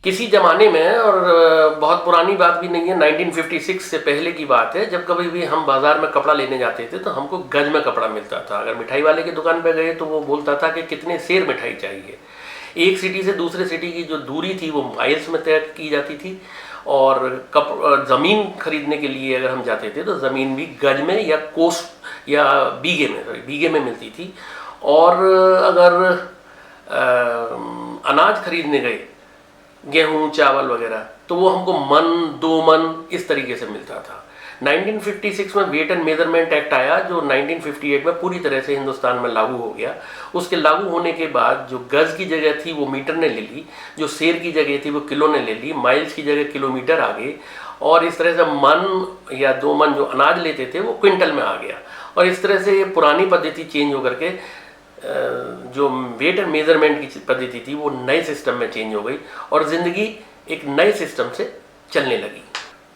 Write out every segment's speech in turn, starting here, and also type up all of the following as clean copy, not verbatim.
किसी ज़माने में, और बहुत पुरानी बात भी नहीं है, 1956 से पहले की बात है, जब कभी भी हम बाज़ार में कपड़ा लेने जाते थे तो हमको गज में कपड़ा मिलता था। अगर मिठाई वाले की दुकान पर गए तो वो बोलता था कि कितने सेर मिठाई चाहिए। एक सिटी से दूसरे सिटी की जो दूरी थी वो माइल्स में तय की जाती थी, और ज़मीन खरीदने के लिए अगर हम जाते थे तो ज़मीन भी गज में या कोस या बीघे में मिलती थी। और अगर अनाज खरीदने गए, गेहूं चावल वगैरह, तो वो हमको मन 2 मन इस तरीके से मिलता था। 1956 में वेट एंड मेजरमेंट एक्ट आया, जो 1958 में पूरी तरह से हिंदुस्तान में लागू हो गया। उसके लागू होने के बाद जो गज की जगह थी वो मीटर ने ले ली, जो सेर की जगह थी वो किलो ने ले ली, माइल्स की जगह किलोमीटर आ गए, और इस तरह से मन या 2 मन जो अनाज लेते थे वो क्विंटल में आ गया। और इस तरह से ये पुरानी पद्धति चेंज होकर के जो वेट एंड मेजरमेंट की पद्धति थी वो नए सिस्टम में चेंज हो गई, और ज़िंदगी एक नए सिस्टम से चलने लगी।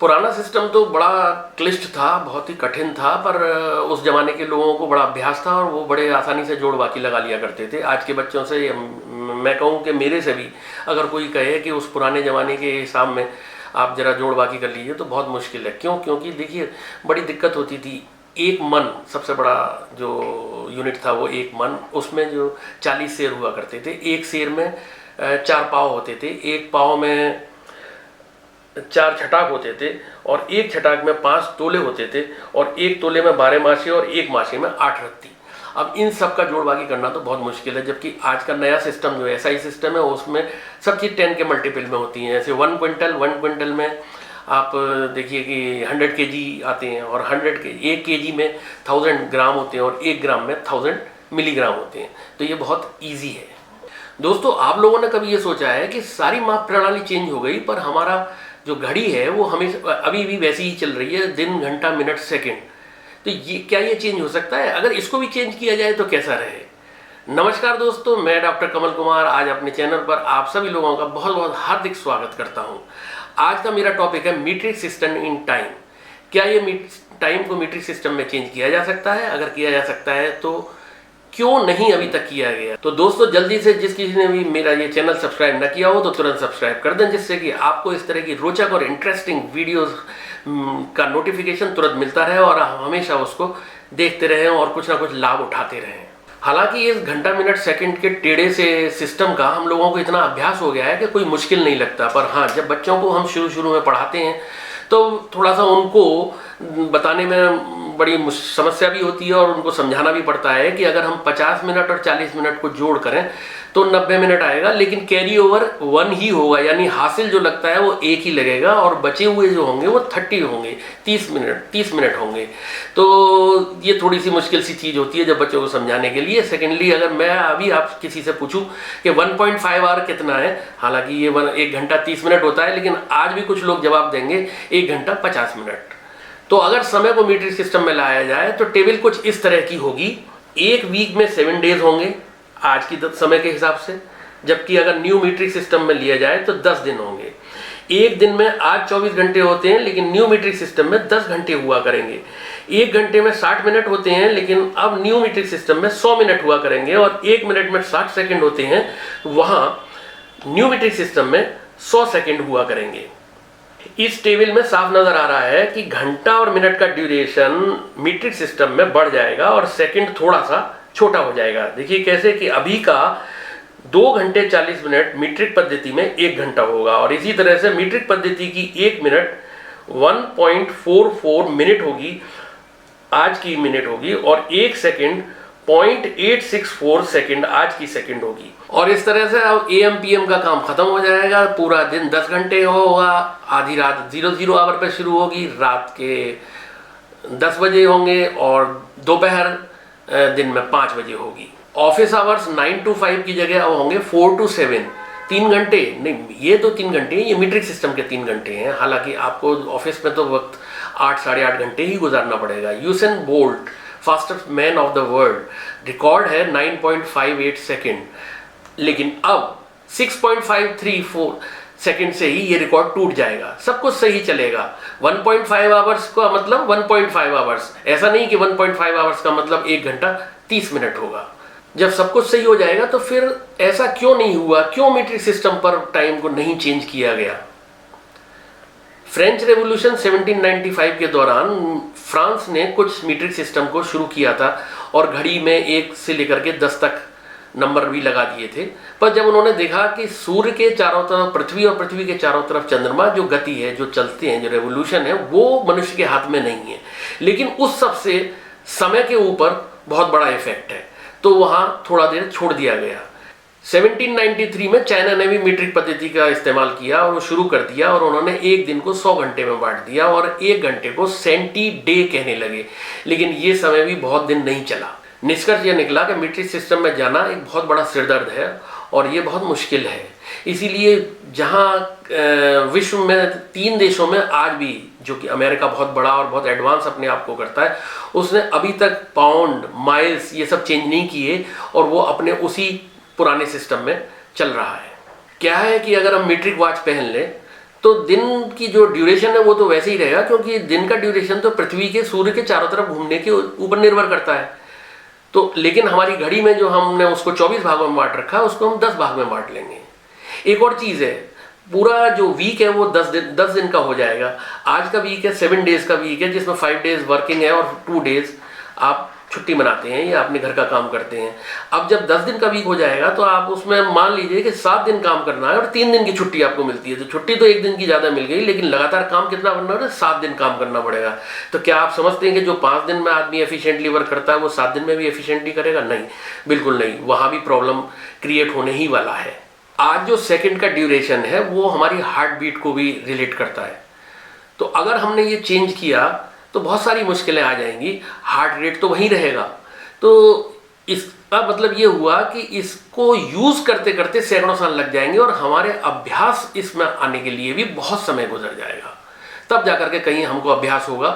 पुराना सिस्टम तो बड़ा क्लिष्ट था, बहुत ही कठिन था, पर उस ज़माने के लोगों को बड़ा अभ्यास था और वो बड़े आसानी से जोड़ बाकी लगा लिया करते थे। आज के बच्चों से, मैं कहूँ कि मेरे से भी, अगर कोई कहे कि उस पुराने ज़माने के हिसाब में आप ज़रा जोड़ बाकी कर लीजिए तो बहुत मुश्किल है। क्यों? क्योंकि देखिए बड़ी दिक्कत होती थी। 1 मन सबसे बड़ा जो यूनिट था वो 1 मन, उसमें जो 40 शेर हुआ करते थे। एक शेर में 4 पाव होते थे, एक पाव में 4 छटाक होते थे, और एक छटाक में 5 तोले होते थे, और एक तोले में 12 मासे और एक मासे में 8 रत्ती। अब इन सब का जोड़बागी करना तो बहुत मुश्किल है, जबकि आज का नया सिस्टम जो SI सिस्टम है उसमें सब चीज़ 10 के मल्टीपल में होती हैं। जैसे 1 क्विंटल में आप देखिए कि 100 kg आते हैं, और 1 kg में 1000 ग्राम होते हैं, और 1 ग्राम में 1000 मिलीग्राम होते हैं। तो ये बहुत ईजी है। दोस्तों, आप लोगों ने कभी ये सोचा है कि सारी माप प्रणाली चेंज हो गई पर हमारा जो घड़ी है वो हमेशा अभी भी वैसी ही चल रही है, दिन, घंटा, मिनट, सेकंड। तो ये क्या ये चेंज हो सकता है? अगर इसको भी चेंज किया जाए तो कैसा रहे? नमस्कार दोस्तों, मैं डॉक्टर कमल कुमार आज अपने चैनल पर आप सभी लोगों का बहुत बहुत हार्दिक स्वागत करता हूं। आज का मेरा टॉपिक है मीट्रिक सिस्टम इन टाइम। क्या ये टाइम को मीट्रिक सिस्टम में चेंज किया जा सकता है? अगर किया जा सकता है तो क्यों नहीं अभी तक किया गया? तो दोस्तों, जल्दी से जिस किसी ने भी मेरा ये चैनल सब्सक्राइब न किया हो तो तुरंत सब्सक्राइब कर दें, जिससे कि आपको इस तरह की रोचक और इंटरेस्टिंग वीडियोस का नोटिफिकेशन तुरंत मिलता रहे और आप हमेशा उसको देखते रहें और कुछ ना कुछ लाभ उठाते रहें। हालांकि इस घंटा, मिनट, सेकंड के टेढ़े से सिस्टम का हम लोगों को इतना अभ्यास हो गया है कि कोई मुश्किल नहीं लगता। पर हाँ, जब बच्चों को हम शुरू में पढ़ाते हैं तो थोड़ा सा उनको बताने में बड़ी समस्या भी होती है, और उनको समझाना भी पड़ता है कि अगर हम 50 मिनट और 40 मिनट को जोड़ करें तो 90 मिनट आएगा, लेकिन कैरी ओवर 1 ही होगा, यानी हासिल जो लगता है वो 1 ही लगेगा, और बचे हुए जो होंगे वो 30 होंगे, 30 मिनट होंगे। तो ये थोड़ी सी मुश्किल सी चीज़ होती है जब बच्चों को समझाने के लिए। सेकेंडली, अगर मैं अभी आप किसी से पूछूं कि 1.5 आवर कितना है, हालांकि ये 1 घंटा 30 मिनट होता है, लेकिन आज भी कुछ लोग जवाब देंगे 1 घंटा 50 मिनट। तो अगर समय को मीट्रिक सिस्टम में लाया जाए तो टेबल कुछ इस तरह की होगी। एक वीक में 7 डेज होंगे आज की समय के हिसाब से, जबकि अगर न्यू मीट्रिक सिस्टम में लिया जाए तो 10 दिन होंगे। एक दिन में आज 24 घंटे होते हैं, लेकिन न्यू मीट्रिक सिस्टम में 10 घंटे हुआ करेंगे। 1 घंटे में 60 मिनट होते हैं, लेकिन अब न्यू मीट्रिक सिस्टम में 100 मिनट हुआ करेंगे, और 1 मिनट में 60 सेकंड होते हैं, वहां न्यू मीट्रिक सिस्टम में 100 सेकंड हुआ करेंगे। इस टेबल में साफ नजर आ रहा है कि घंटा और मिनट का ड्यूरेशन मीट्रिक सिस्टम में बढ़ जाएगा और सेकंड थोड़ा सा छोटा हो जाएगा। देखिए कैसे कि अभी का 2 घंटे 40 मिनट मीट्रिक पद्धति में 1 घंटा होगा, और इसी तरह से मीट्रिक पद्धति की 1 मिनट 1.44 मिनट होगी, आज की मिनट होगी, और 1 सेकंड 0.864 सेकंड आज की सेकंड होगी। और इस तरह से अब AM PM का काम खत्म हो जाएगा। पूरा दिन 10 घंटे होगा, आधी रात 00 आवर पर शुरू होगी, रात के 10 बजे होंगे, और दोपहर दिन में 5 बजे होगी। ऑफिस आवर्स 9 to 5 की जगह अब होंगे 4 to 7, 3 घंटे नहीं, ये तो 3 घंटे हैं, ये मीट्रिक सिस्टम के 3 घंटे हैं। हालांकि आपको ऑफिस में तो वक्त 8 साढ़े 8 घंटे ही गुजारना पड़ेगा। Usain bolt, fastest man of the world, record है 9.58 सेकेंड, लेकिन अब 6.534 सेकेंड से ही ये रिकॉर्ड टूट जाएगा। सब कुछ सही चलेगा। 1.5 आवर्स का मतलब 1.5 आवर्स, ऐसा नहीं कि 1.5 आवर्स का मतलब 1 घंटा 30 मिनट होगा। जब सब कुछ सही हो जाएगा तो फिर ऐसा क्यों नहीं हुआ, क्यों मीट्रिक सिस्टम पर टाइम को नहीं चेंज किया गया। फ्रेंच रेवोल्यूशन 1795 के दौरान फ्रांस ने कुछ मीट्रिक सिस्टम को शुरू किया था और घड़ी में 1 से लेकर के 10 तक नंबर भी लगा दिए थे। पर जब उन्होंने देखा कि सूर्य के चारों तरफ पृथ्वी और पृथ्वी के चारों तरफ चंद्रमा, जो गति है, जो चलते हैं, जो रेवोल्यूशन है, वो मनुष्य के हाथ में नहीं है, लेकिन उस सब से समय के ऊपर बहुत बड़ा इफेक्ट है, तो वहां थोड़ा देर छोड़ दिया गया। 1793 में चाइना ने भी मीट्रिक पद्धति का इस्तेमाल किया और वो शुरू कर दिया, और उन्होंने एक दिन को 100 घंटे में बांट दिया और 1 घंटे को सेंटी डे कहने लगे। लेकिन ये समय भी बहुत दिन नहीं चला। निष्कर्ष यह निकला कि मीट्रिक सिस्टम में जाना एक बहुत बड़ा सिरदर्द है और ये बहुत मुश्किल है। इसीलिए जहां विश्व में 3 देशों में आज भी, जो कि अमेरिका बहुत बड़ा और बहुत एडवांस अपने आप को करता है, उसने अभी तक पाउंड, माइल्स ये सब चेंज नहीं किए और वो अपने उसी पुराने सिस्टम में चल रहा है। क्या है कि अगर हम मीट्रिक वॉच पहन लें तो दिन की जो ड्यूरेशन है वो तो वैसे ही रहेगा, क्योंकि दिन का ड्यूरेशन तो पृथ्वी के सूर्य के चारों तरफ घूमने के ऊपर निर्भर करता है। तो लेकिन हमारी घड़ी में जो हमने उसको 24 भागों में बांट रखा है, उसको हम 10 भाग में बांट लेंगे। एक और चीज़ है, पूरा जो वीक है वो 10 दिन का हो जाएगा। आज का वीक है 7 डेज का वीक है, जिसमें 5 डेज वर्किंग है और 2 डेज आप छुट्टी मनाते हैं या अपने घर का काम करते हैं। अब जब 10 दिन का वीक हो जाएगा तो आप उसमें मान लीजिए कि 7 दिन काम करना है और 3 दिन की छुट्टी आपको मिलती है। तो छुट्टी तो 1 दिन की ज़्यादा मिल गई, लेकिन लगातार काम कितना करना है? 7 दिन काम करना पड़ेगा। तो क्या आप समझते हैं कि जो 5 दिन में आदमी एफिशिएंटली वर्क करता है वो 7 दिन में भी एफिशिएंटली करेगा? नहीं, बिल्कुल नहीं। वहाँ भी प्रॉब्लम क्रिएट होने ही वाला है। आज जो सेकंड का ड्यूरेशन है वो हमारी हार्ट बीट को भी रिलेट करता है। तो अगर हमने ये चेंज किया तो बहुत सारी मुश्किलें आ जाएंगी। हार्ट रेट तो वहीं रहेगा। तो इसका मतलब ये हुआ कि इसको यूज करते करते सैकड़ों साल लग जाएंगे और हमारे अभ्यास इसमें आने के लिए भी बहुत समय गुजर जाएगा। तब जाकर के कहीं हमको अभ्यास होगा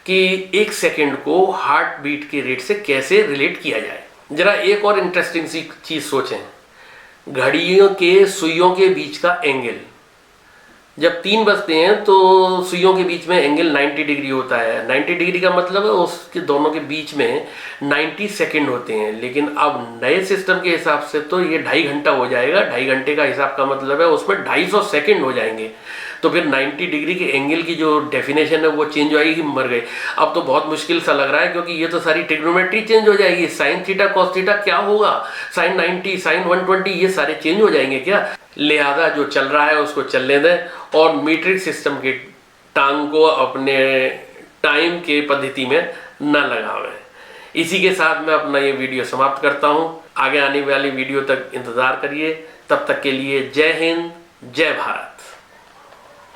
कि 1 सेकंड को हार्ट बीट के रेट से कैसे रिलेट किया जाए। जरा एक और इंटरेस्टिंग सी चीज सोचें, घड़ियों के सुइयों के बीच का एंगल। जब 3 बजते हैं तो सुइयों के बीच में एंगल 90 डिग्री होता है। 90 डिग्री का मतलब है उसके दोनों के बीच में 90 सेकंड होते हैं। लेकिन अब नए सिस्टम के हिसाब से तो ये 2.5 घंटा हो जाएगा। 2.5 घंटे का हिसाब का मतलब है उसमें 250 सेकंड हो जाएंगे। तो फिर 90 डिग्री के एंगल की जो डेफिनेशन है वो चेंज हो जाएगी। मर गए। अब तो बहुत मुश्किल सा लग रहा है, क्योंकि ये तो सारी ट्रिग्नोमेट्री चेंज हो जाएगी। साइन थीटा कॉस थीटा क्या होगा, साइन 90, साइन 120, ये सारे चेंज हो जाएंगे क्या? लिहाजा जो चल रहा है उसको चलने दें और मीट्रिक सिस्टम के टांग को अपने टाइम के पद्धति में न लगावें। इसी के साथ मैं अपना ये वीडियो समाप्त करता हूँ। आगे आने वाली वीडियो तक इंतज़ार करिए। तब तक के लिए जय हिंद, जय भारत।